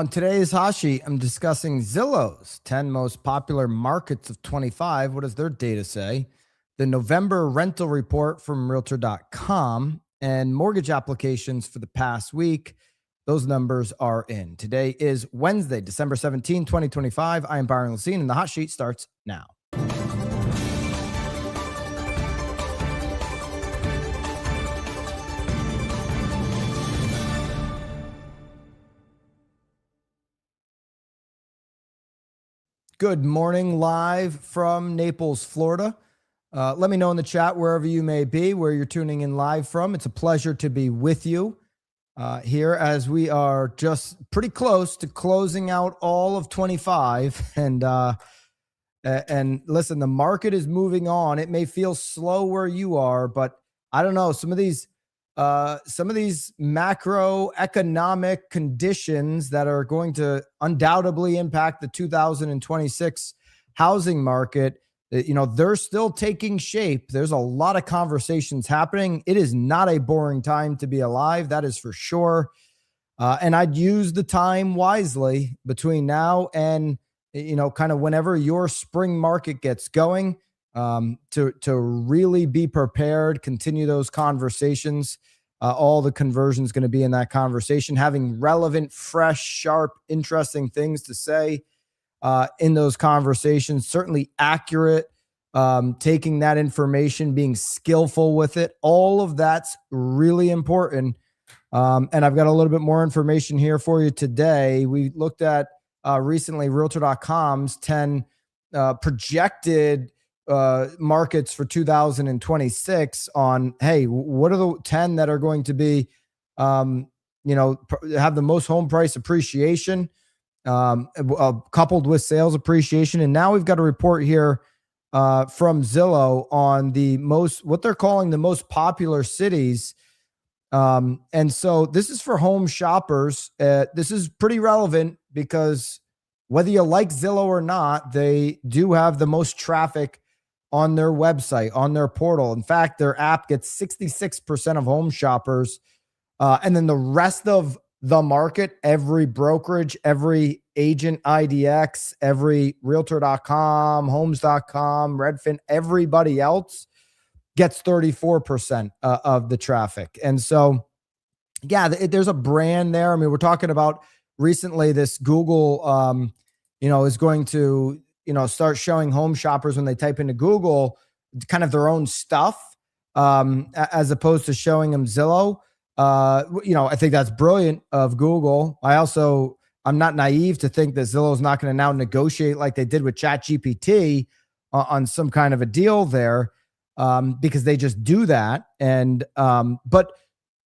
On today's Hot Sheet, I'm discussing Zillow's 10 most popular markets of 25. What does their data say? The November rental report from Realtor.com and mortgage applications for the past week. Those numbers are in. Today is Wednesday, December 17, 2025. I am Byron Lazine, and the Hot Sheet starts now. Good morning, live from Naples, Florida. Let me know in the chat wherever you may be, where you're tuning in live from. It's a pleasure to be with you here as we are just pretty close to closing out all of 25. And listen, the market is moving on. It may feel slow where you are, but I don't know. Some of these macroeconomic conditions that are going to undoubtedly impact the 2026 housing market, they're still taking shape. There's a lot of conversations happening. It is not a boring time to be alive. That is for sure. And I'd use the time wisely between now and, kind of whenever your spring market gets going, to really be prepared, continue those conversations. All the conversion is going to be in that conversation, having relevant, fresh, sharp, interesting things to say in those conversations, certainly accurate, taking that information, being skillful with it. All of that's really important. And I've got a little bit more information here for you today. We looked at recently Realtor.com's 10 projected markets for 2026 on, hey, what are the 10 that are going to be, have the most home price appreciation, coupled with sales appreciation. And now we've got a report here from Zillow on what they're calling the most popular cities. And so this is for home shoppers. This is pretty relevant because whether you like Zillow or not, they do have the most traffic on their website, on their portal. In fact, their app gets 66% of home shoppers. And then the rest of the market, every brokerage, every agent IDX, every Realtor.com, Homes.com, Redfin, everybody else gets 34% of the traffic. And so, yeah, there's a brand there. I mean, we're talking about recently this Google, is going to, start showing home shoppers when they type into Google kind of their own stuff, as opposed to showing them Zillow. I think that's brilliant of Google. I'm not naive to think that Zillow is not going to now negotiate like they did with ChatGPT on some kind of a deal there, because they just do that. And, but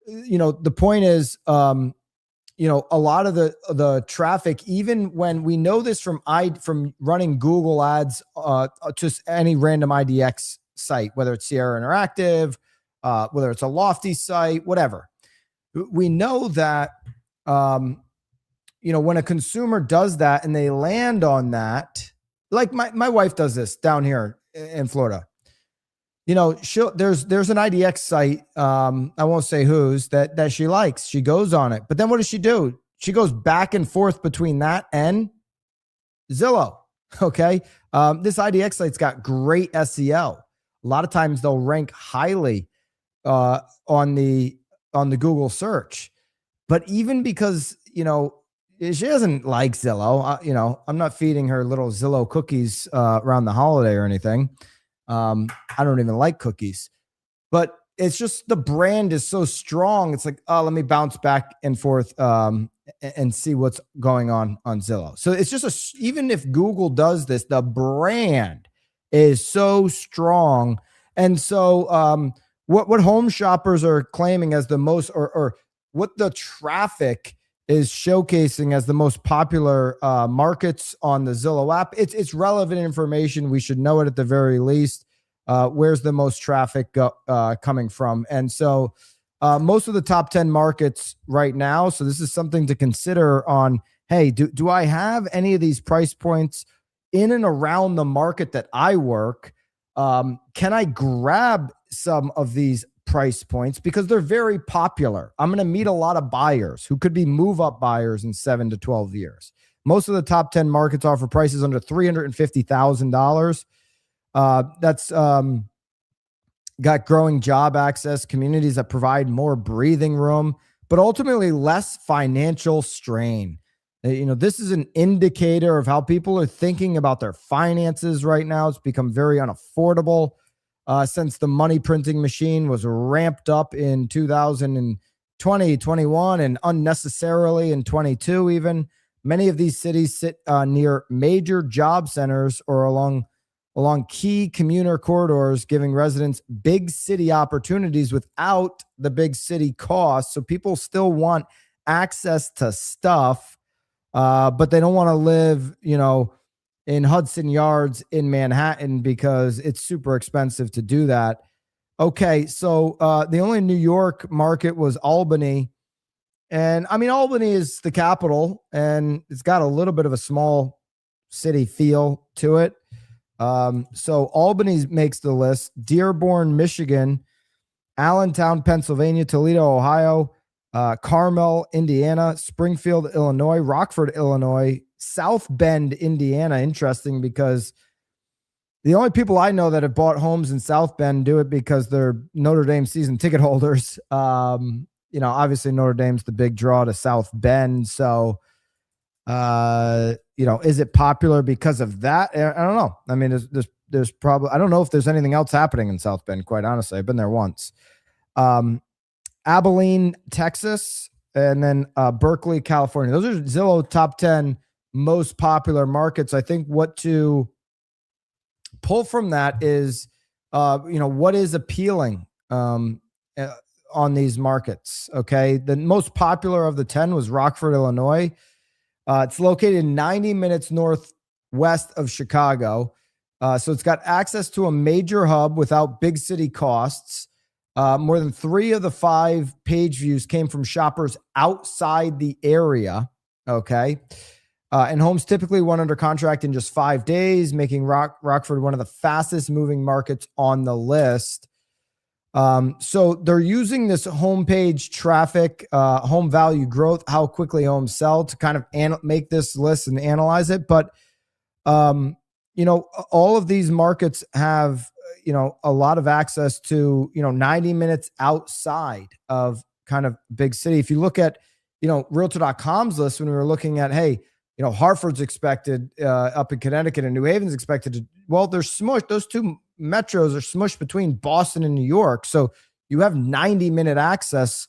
the point is, a lot of the traffic, even when we know this from running Google ads, just any random IDX site, whether it's Sierra Interactive, whether it's a Lofty site, whatever, we know that, when a consumer does that and they land on that, like my wife does this down here in Florida. There's an IDX site, I won't say whose, that she likes. She goes on it. But then what does she do? She goes back and forth between that and Zillow. Okay. This IDX site's got great SEO. A lot of times they'll rank highly on the Google search. But even because, she doesn't like Zillow, I'm not feeding her little Zillow cookies around the holiday or anything. I don't even like cookies, but it's just the brand is so strong. It's like, oh, let me bounce back and forth and see what's going on Zillow. So it's just even if Google does this, the brand is so strong. And so what home shoppers are claiming as the most, or what the traffic is showcasing as the most popular markets on the Zillow app. It's relevant information. We should know it at the very least. Where's the most traffic coming from? And so most of the top 10 markets right now. So this is something to consider on, hey, do I have any of these price points in and around the market that I work? Can I grab some of these price points because they're very popular. I'm going to meet a lot of buyers who could be move up buyers in 7 to 12 years. Most of the top 10 markets offer prices under $350,000. That's got growing job access, communities that provide more breathing room, but ultimately less financial strain. This is an indicator of how people are thinking about their finances right now. It's become very unaffordable since the money printing machine was ramped up in 2020, 21, and unnecessarily in 22 even. Many of these cities sit near major job centers or along key commuter corridors, giving residents big city opportunities without the big city costs. So people still want access to stuff, but they don't want to live, in Hudson Yards in Manhattan because it's super expensive to do that. Okay, so the only New York market was Albany. And I mean, Albany is the capital, and it's got a little bit of a small city feel to it. So Albany makes the list. Dearborn, Michigan, Allentown, Pennsylvania, Toledo, Ohio, Carmel, Indiana, Springfield, Illinois, Rockford, Illinois, South Bend, Indiana. Interesting because the only people I know that have bought homes in South Bend do it because they're Notre Dame season ticket holders. Obviously Notre Dame's the big draw to South Bend. So, is it popular because of that? I don't know. I mean, there's probably, I don't know if there's anything else happening in South Bend, quite honestly. I've been there once. Abilene, Texas, and then Berkeley, California. Those are Zillow top 10 most popular markets. I think what to pull from that is, what is appealing on these markets. Okay. The most popular of the 10 was Rockford, Illinois. It's located 90 minutes northwest of Chicago. So it's got access to a major hub without big city costs. More than 3 of the 5 page views came from shoppers outside the area. Okay. And homes typically went under contract in just 5 days, making Rockford one of the fastest moving markets on the list. So they're using this homepage traffic, home value growth, how quickly homes sell to kind of make this list and analyze it. But, all of these markets have, a lot of access to, 90 minutes outside of kind of big city. If you look at, Realtor.com's list, when we were looking at, hey, Hartford's expected up in Connecticut and New Haven's expected to, they're smushed. Those two metros are smushed between Boston and New York. So you have 90-minute access,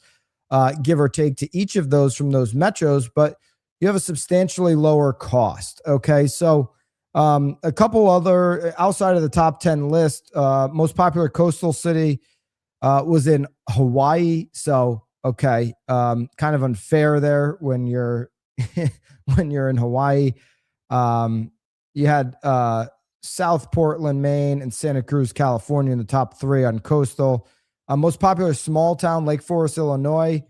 give or take, to each of those from those metros, but you have a substantially lower cost. Okay. So a couple other outside of the top 10 list, most popular coastal city was in Hawaii. So, okay. Kind of unfair there when you're when you're in Hawaii. You had South Portland, Maine, and Santa Cruz, California in the top 3 on coastal. Most popular small town, Lake Forest, Illinois.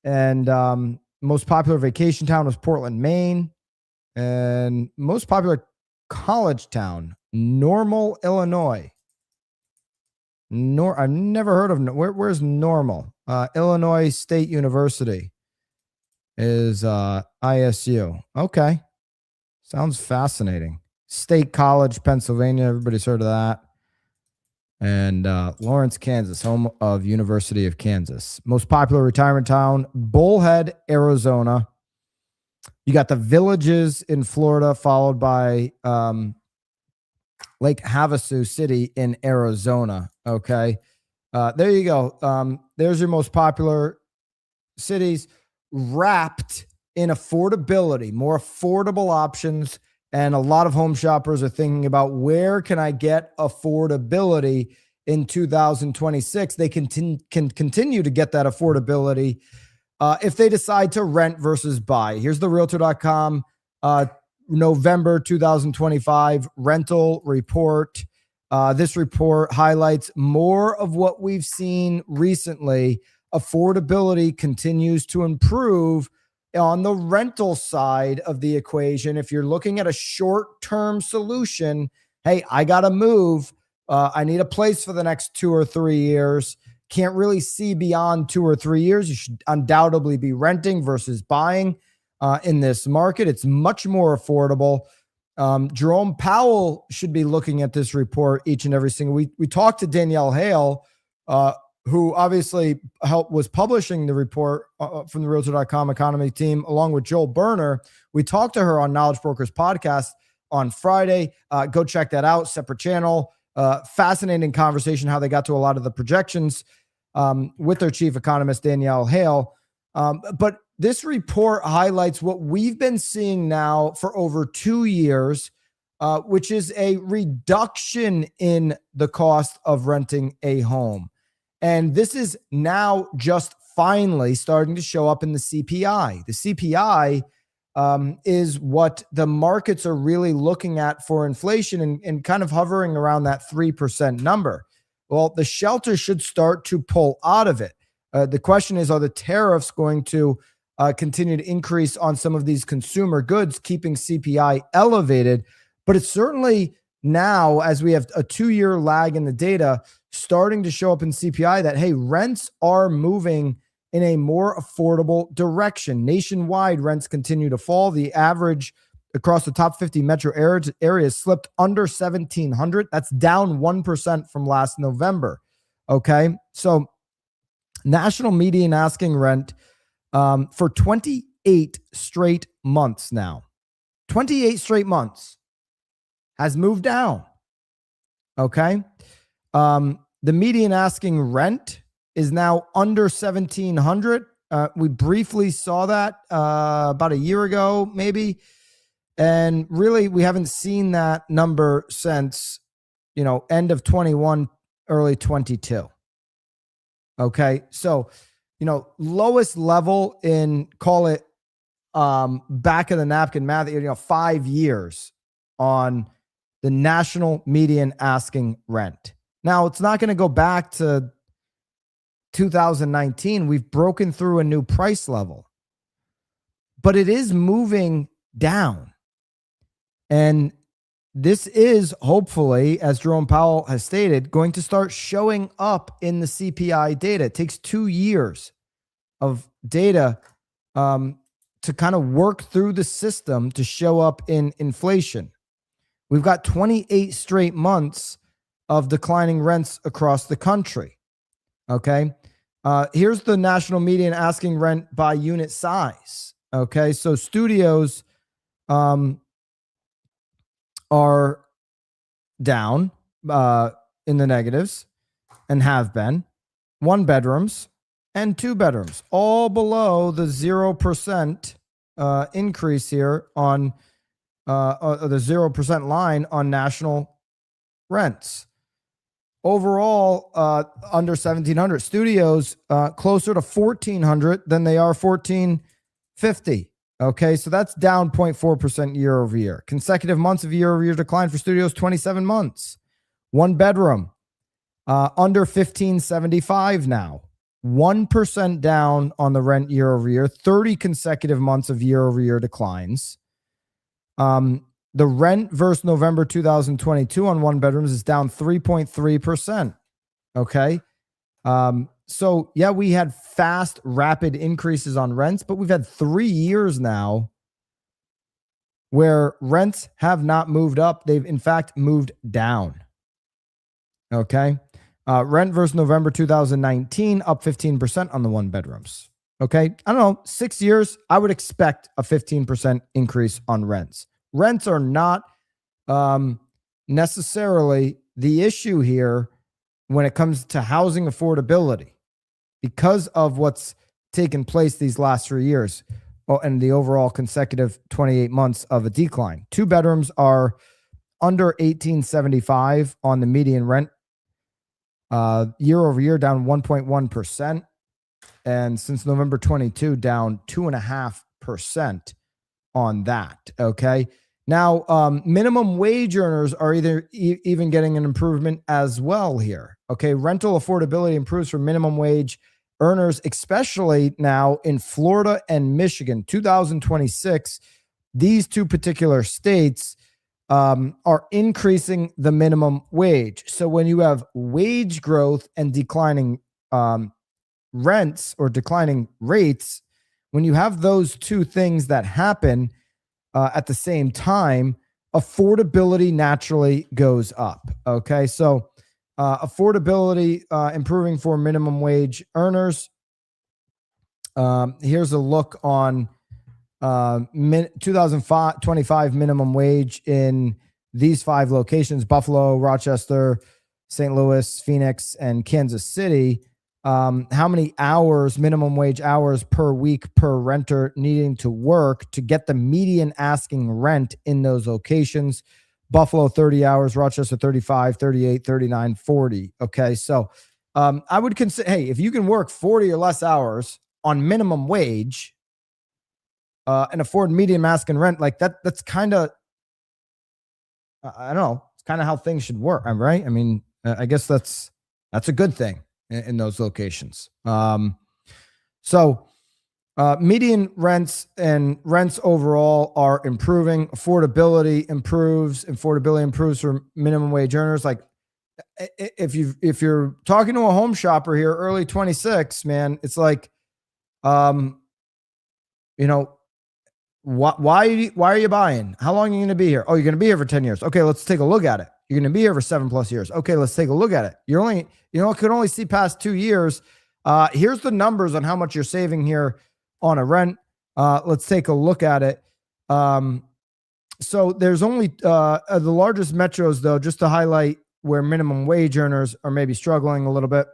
And most popular vacation town was Portland, Maine. And most popular college town, Normal, Illinois. I've never heard of where's Normal? Illinois State University is ISU. Okay. Sounds fascinating. State College, Pennsylvania. Everybody's heard of that. And Lawrence, Kansas, home of University of Kansas. Most popular retirement town, Bullhead, Arizona. You got the Villages in Florida, followed by Lake Havasu City in Arizona. Okay. There you go. There's your most popular cities, wrapped in affordability, more affordable options. And a lot of home shoppers are thinking about, where can I get affordability in 2026? They can continue to get that affordability if they decide to rent versus buy. Here's the Realtor.com November 2025 rental report. This report highlights more of what we've seen recently. Affordability continues to improve on the rental side of the equation. If you're looking at a short-term solution, hey, I got to move. I need a place for the next 2 or 3 years. can't really see beyond 2 or 3 years. You should undoubtedly be renting versus buying in this market. It's much more affordable. Jerome Powell should be looking at this report each and every single week. We talked to Danielle Hale, who obviously was publishing the report from the Realtor.com economy team, along with Joel Berner. We talked to her on Knowledge Brokers podcast on Friday. Go check that out. Separate channel. Fascinating conversation, how they got to a lot of the projections with their chief economist, Danielle Hale. But this report highlights what we've been seeing now for over 2 years, which is a reduction in the cost of renting a home. And this is now just finally starting to show up in the CPI. The CPI is what the markets are really looking at for inflation and kind of hovering around that 3% number. Well, the shelter should start to pull out of it. The question is, are the tariffs going to continue to increase on some of these consumer goods, keeping CPI elevated? But it's certainly now, as we have a 2-year lag in the data, starting to show up in CPI that, hey, rents are moving in a more affordable direction. Nationwide, rents continue to fall. The average across the top 50 metro areas slipped under 1,700. That's down 1% from last November. Okay, so national median asking rent for 28 straight months now. 28 straight months has moved down. Okay. The median asking rent is now under 1,700. We briefly saw that about a year ago, maybe. And really, we haven't seen that number since, end of 21, early 22. Okay. So, lowest level in, call it back of the napkin math, 5 years on the national median asking rent. Now, it's not going to go back to 2019. We've broken through a new price level, but it is moving down. And this is hopefully, as Jerome Powell has stated, going to start showing up in the CPI data. It takes 2 years of data to kind of work through the system to show up in inflation. We've got 28 straight months of declining rents across the country. Okay. Here's the national median asking rent by unit size. Okay. So studios are down in the negatives and have been. 1 bedrooms and 2 bedrooms, all below the 0% increase here on the 0% line on national rents. Overall, under 1,700. Studios closer to 1,400 than they are 1,450. Okay, so that's down 0.4% year over year. Consecutive months of year over year decline for studios, 27 months. 1 bedroom, under 1,575 now. 1% down on the rent year over year. 30 consecutive months of year over year declines. The rent versus November 2022 on 1 bedrooms is down 3.3%. Okay. So yeah, we had fast, rapid increases on rents, but we've had 3 years now where rents have not moved up. They've in fact moved down. Okay. Rent versus November 2019, up 15% on the 1 bedrooms. Okay. I don't know, 6 years, I would expect a 15% increase on rents. Rents are not necessarily the issue here when it comes to housing affordability because of what's taken place these last 3 years and the overall consecutive 28 months of a decline. 2 bedrooms are under 1,875 on the median rent. Year over year, down 1.1%. And since November 22, down 2.5% on that. Okay. Now, minimum wage earners are even getting an improvement as well here. Okay. Rental affordability improves for minimum wage earners, especially now in Florida and Michigan. 2026, these 2 particular states are increasing the minimum wage. So when you have wage growth and declining rents or declining rates, when you have those two things that happen at the same time, affordability naturally goes up. Okay. So affordability improving for minimum wage earners. Here's a look on 2025 minimum wage in these 5 locations: Buffalo, Rochester, St. Louis, Phoenix, and Kansas City. How many hours, minimum wage hours per week per renter needing to work to get the median asking rent in those locations? Buffalo 30 hours, Rochester 35, 38, 39, 40. Okay. So I would consider, hey, if you can work 40 or less hours on minimum wage and afford median asking rent, like that's kind of, I don't know, it's kind of how things should work. I'm right. I mean, I guess that's a good thing in those locations. So median rents and rents overall are improving. Affordability improves for minimum wage earners. Like if you're talking to a home shopper here, early 26, man, it's like, you know, why are you buying? How long are you going to be here? Oh, you're going to be here for 10 years. Okay, let's take a look at it. You're going to be here for 7+ years. Okay, let's take a look at it. You're only, could only see past 2 years. Here's the numbers on how much you're saving here on a rent. Let's take a look at it. So there's only the largest metros, though, just to highlight where minimum wage earners are maybe struggling a little bit.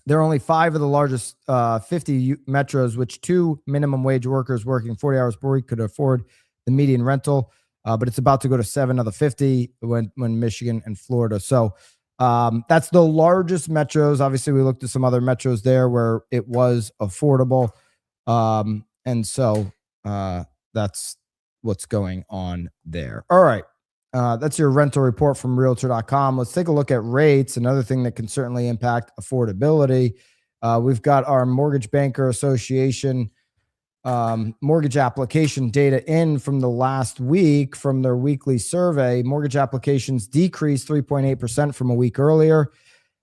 There are only 5 of the largest 50 metros, which 2 minimum wage workers working 40 hours per week could afford the median rental. But it's about to go to 7 of the 50 when Michigan and Florida. So that's the largest metros. Obviously, we looked at some other metros there where it was affordable. And so that's what's going on there. All right. That's your rental report from realtor.com. Let's take a look at rates. Another thing that can certainly impact affordability. We've got our Mortgage Banker Association mortgage application data in from the last week from their weekly survey. Mortgage applications decreased 3.8% from a week earlier,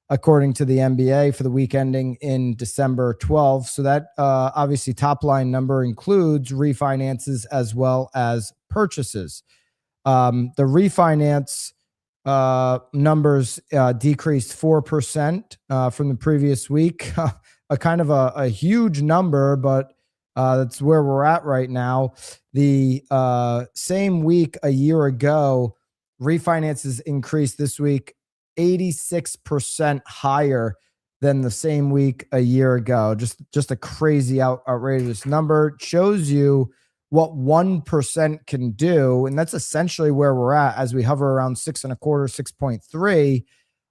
according to the MBA, for the week ending in December 12th. So that obviously top line number includes refinances as well as purchases. The refinance numbers decreased 4% from the previous week, a kind of a huge number, but that's where we're at right now. The same week a year ago, refinances increased this week 86% higher than the same week a year ago. Just a crazy outrageous number. Shows you what 1% can do. And that's essentially where we're at as we hover around 6.25,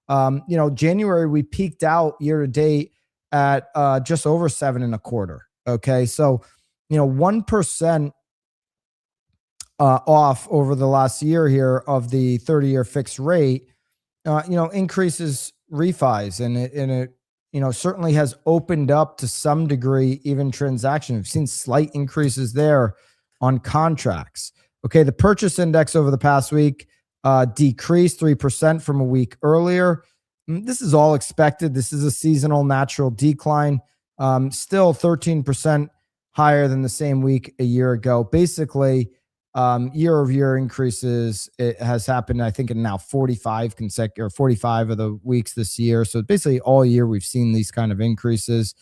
6.3. January, we peaked out year to date at just over 7.25. Okay. So, 1% off over the last year here of the 30-year fixed rate, increases refis, and it certainly has opened up to some degree, even transaction. We've seen slight increases there on contracts. Okay. The purchase index over the past week decreased 3% from a week earlier. This is all expected. This is a seasonal natural decline. Still 13% higher than the same week a year ago. Basically, year-over-year increases, it has happened, I think, in now 45 of the weeks this year. So basically all year we've seen these kind of increases.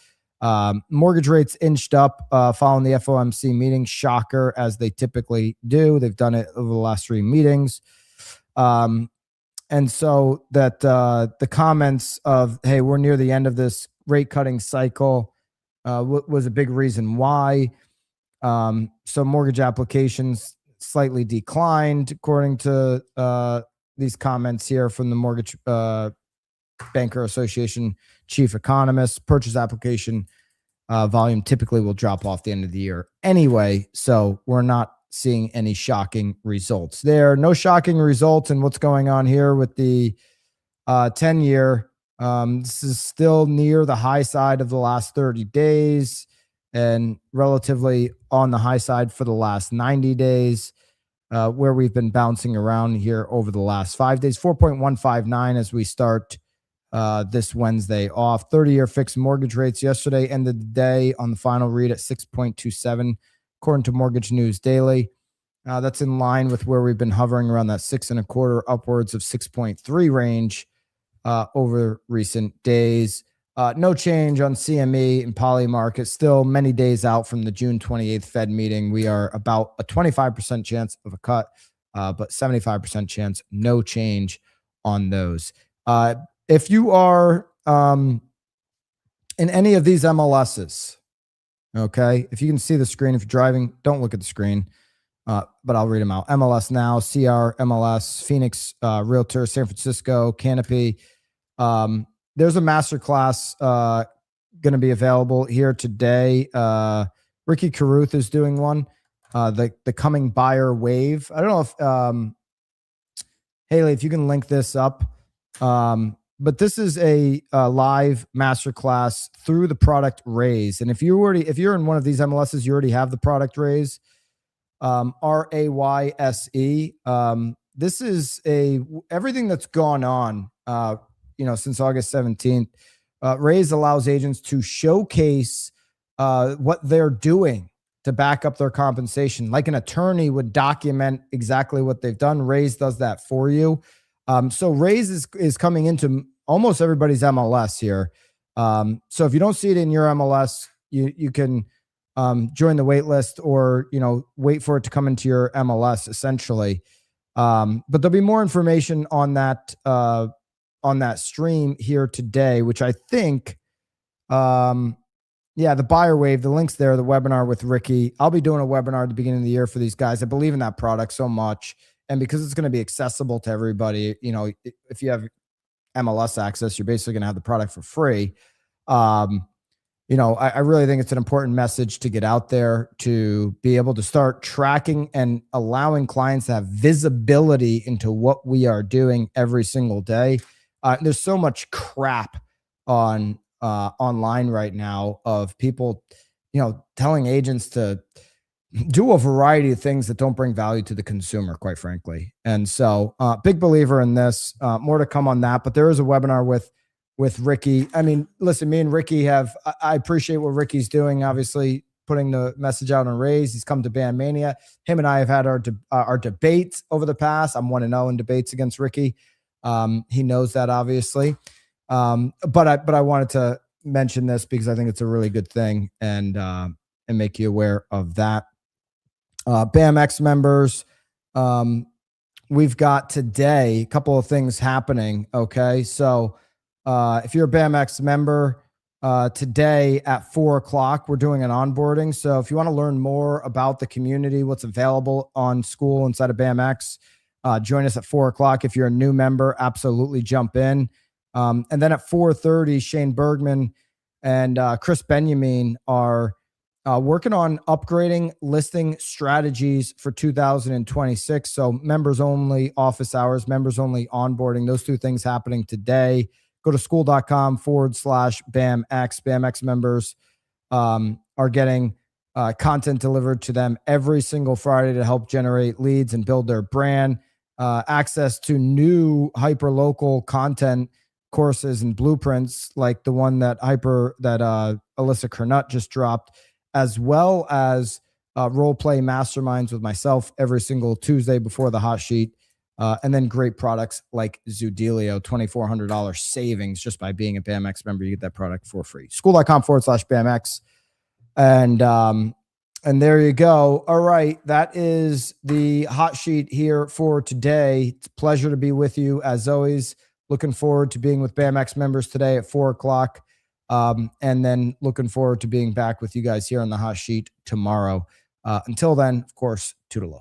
Mortgage rates inched up following the FOMC meeting. Shocker, as they typically do. They've done it over the last 3 meetings. And so that the comments of, hey, we're near the end of this rate cutting cycle was a big reason why. So mortgage applications slightly declined, according to these comments here from the Mortgage Banker Association chief economist. Purchase application volume typically will drop off the end of the year anyway. So we're not seeing any shocking results there. No shocking results in what's going on here with the 10-year. This is still near the high side of the last 30 days and relatively on the high side for the last 90 days, where we've been bouncing around here over the last 5 days. 4.159 as we start this Wednesday off. 30-year fixed mortgage rates yesterday ended the day on the final read at 6.27, according to Mortgage News Daily. That's in line with where we've been hovering around that 6.25 upwards of 6.3 range over recent days. No change on CME and poly market. Still many days out from the June 28th Fed meeting. We are about a 25% chance of a cut, but 75% chance no change on those. If you are in any of these MLSs, okay, if you can see the screen, if you're driving, don't look at the screen. But I'll read them out. MLS Now, CR, MLS, Phoenix Realtor, San Francisco, Canopy. There's a masterclass going to be available here today. Ricky Carruth is doing one. The coming buyer wave. I don't know if Haley, if you can link this up. But this is a live masterclass through the product Raise. And if you're in one of these MLSs, you already have the product Raise. RAYSE. This is everything that's gone on, since August 17th. Raise allows agents to showcase what they're doing to back up their compensation. Like an attorney would document exactly what they've done. Raise does that for you. So Raise is coming into almost everybody's MLS here. So if you don't see it in your MLS, you can join the wait list or, wait for it to come into your MLS essentially. But there'll be more information on that stream here today, which I think, the buyer wave, the link's there, the webinar with Ricky. I'll be doing a webinar at the beginning of the year for these guys. I believe in that product so much. And because it's going to be accessible to everybody, if you have MLS access, you're basically going to have the product for free. I really think it's an important message to get out there, to be able to start tracking and allowing clients to have visibility into what we are doing every single day. There's so much crap on online right now of people, telling agents to do a variety of things that don't bring value to the consumer, quite frankly. And so big believer in this. More to come on that, but there is a webinar with Ricky. I mean, listen, me and Ricky I appreciate what Ricky's doing, obviously putting the message out on Raise. He's come to BAM Mania. Him and I have had our debates over the past. I'm 1-0 in debates against Ricky. He knows that, obviously. But I wanted to mention this because I think it's a really good thing and make you aware of that. BAMX members, we've got today a couple of things happening. Okay. So, if you're a BAMX member, today at 4:00, we're doing an onboarding. So if you want to learn more about the community, what's available on school inside of BAMX, join us at 4:00. If you're a new member, absolutely jump in. And then at 4:30, Shane Bergman and Chris Benjamin are working on upgrading listing strategies for 2026. So members only office hours, members only onboarding, those two things happening today. Go to school.com/BAMX. BAMX members are getting content delivered to them every single Friday to help generate leads and build their brand. Access to new hyper-local content courses and blueprints like the one that Alyssa Kernut just dropped, as well as role play masterminds with myself every single Tuesday before the hot sheet. And then great products like Zudelio, $2,400 savings just by being a BAMX member. You get that product for free. School.com/BAMX. And there you go. All right. That is the hot sheet here for today. It's a pleasure to be with you as always. Looking forward to being with BAMX members today at 4:00. And then looking forward to being back with you guys here on the hot sheet tomorrow. Until then, of course, toodaloo.